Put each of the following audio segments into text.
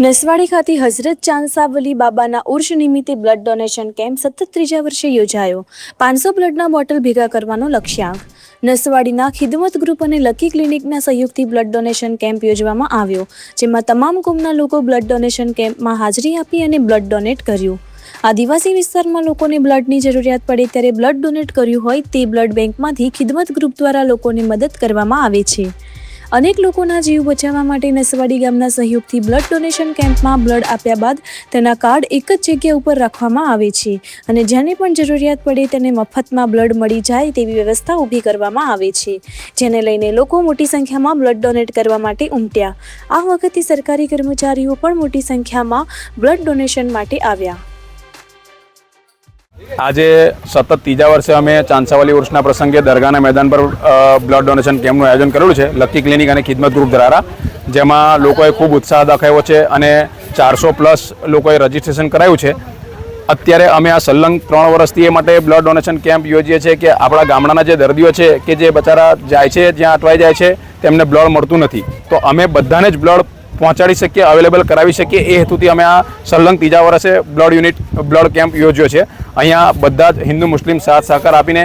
નસવાડી ખાતે હઝરત ચાંદસાવલી બાબાના ઉર્ષ નિમિત્તે બ્લડ ડોનેશન કેમ્પ સતત ત્રીજા વર્ષે યોજાયો। 500 બ્લડના બોટલ ભેગા કરવાનો લક્ષ્યાંક। નસવાડીના ખિદમત ગ્રુપ અને લકી ક્લિનિકના સહયોગથી બ્લડ ડોનેશન કેમ્પ યોજવામાં આવ્યો, જેમાં તમામ કોમના લોકો બ્લડ ડોનેશન કેમ્પમાં હાજરી આપી અને બ્લડ ડોનેટ કર્યું। આદિવાસી વિસ્તારમાં લોકોને બ્લડની જરૂરિયાત પડે ત્યારે બ્લડ ડોનેટ કર્યું હોય તે બ્લડ બેંકમાંથી ખિદમત ગ્રુપ દ્વારા લોકોને મદદ કરવામાં આવે છે। અનેક લોકોના જીવ બચાવવા માટે નસવાડી ગામના સહયોગથી બ્લડ ડોનેશન કેમ્પમાં બ્લડ આપ્યા બાદ તેના કાર્ડ એક જ જગ્યા ઉપર રાખવામાં આવે છે અને જેને પણ જરૂરિયાત પડે તેને મફતમાં બ્લડ મળી જાય તેવી વ્યવસ્થા ઊભી કરવામાં આવે છે, જેને લઈને લોકો મોટી સંખ્યામાં બ્લડ ડોનેટ કરવા માટે ઉમટ્યા। આ વખતે સરકારી કર્મચારીઓ પણ મોટી સંખ્યામાં બ્લડ ડોનેશન માટે આવ્યા। આજે સતત ત્રીજા વર્ષે અમે ચાંદસાવલી ઉર્ષના પ્રસંગે દરગાહના મેદાન પર બ્લડ ડોનેશન કેમ્પનું આયોજન કરેલું છે લકી ક્લિનિક અને ખિદમત ગ્રુપ દ્વારા, જેમાં લોકોએ ખૂબ ઉત્સાહ દાખવ્યો છે અને 400+ લોકોએ રજીસ્ટ્રેશન કરાવ્યું છે। અત્યારે અમે આ સલંગ 3 વર્ષથી એ માટે બ્લડ ડોનેશન કેમ્પ યોજીએ છીએ કે આપણા ગામડાના જે દર્દીઓ છે કે જે બચારા જાય છે જ્યાં અટવાઈ જાય છે તેમને બ્લડ મળતું નથી, તો અમે બધાને જ બ્લડ પહોંચાડી શકીએ, અવેલેબલ કરાવી શકીએ એ હેતુથી અમે આ સલંગ ત્રીજા વર્ષે બ્લડ કેમ્પ યોજ્યો છે। અહીંયા બધા જ હિન્દુ મુસ્લિમ સાથ સહકાર આપીને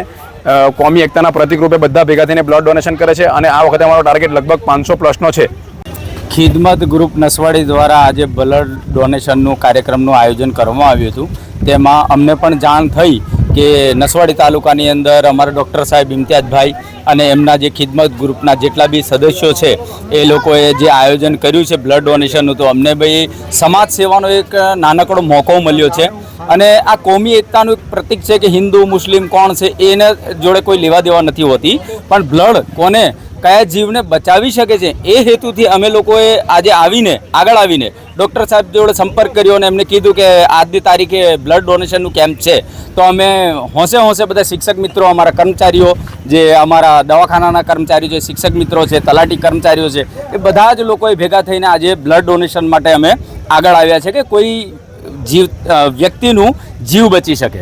કોમી એકતાના પ્રતિક રૂપે બધા ભેગા થઈને બ્લડ ડોનેશન કરે છે અને આ વખતે અમારો ટાર્ગેટ લગભગ 500+નો છે। ખિદમત ગ્રુપ નસવાડી દ્વારા આજે બ્લડ ડોનેશનનું કાર્યક્રમનું આયોજન કરવામાં આવ્યું હતું। તેમાં અમને પણ જાણ થઈ કે નસવાડી તાલુકાની અંદર અમારા ડૉક્ટર સાહેબ ઇમ્તિયાઝભાઈ અને એમના જે ખિદમત ગ્રુપના જેટલા બી સદસ્યો છે એ લોકોએ જે આયોજન કર્યું છે બ્લડ ડોનેશનનું, તો અમને ભાઈ સમાજ સેવાનો એક નાનકડો મોકો મળ્યો છે અને આ કોમી એકતાનું એક પ્રતીક છે કે હિન્દુ મુસ્લિમ કોણ છે એને જોડે કોઈ લેવા દેવા નથી હોતી, પણ બ્લડ કોને કયા જીવને બચાવી શકે છે એ હેતુથી અમે લોકોએ આજે આગળ આવીને ડૉક્ટર સાહેબ જોડે સંપર્ક કર્યો અને એમને કીધું કે આજની તારીખે બ્લડ ડોનેશનનું કેમ્પ છે, તો અમે હોંશે બધા શિક્ષક મિત્રો, અમારા કર્મચારીઓ, જે અમારા દવાખાનાના કર્મચારીઓ છે, શિક્ષક મિત્રો છે, તલાટી કર્મચારીઓ છે, એ બધા જ લોકોએ ભેગા થઈને આજે બ્લડ ડોનેશન માટે અમે આગળ આવ્યા છે કે કોઈ વ્યક્તિનું જીવ બચી શકે।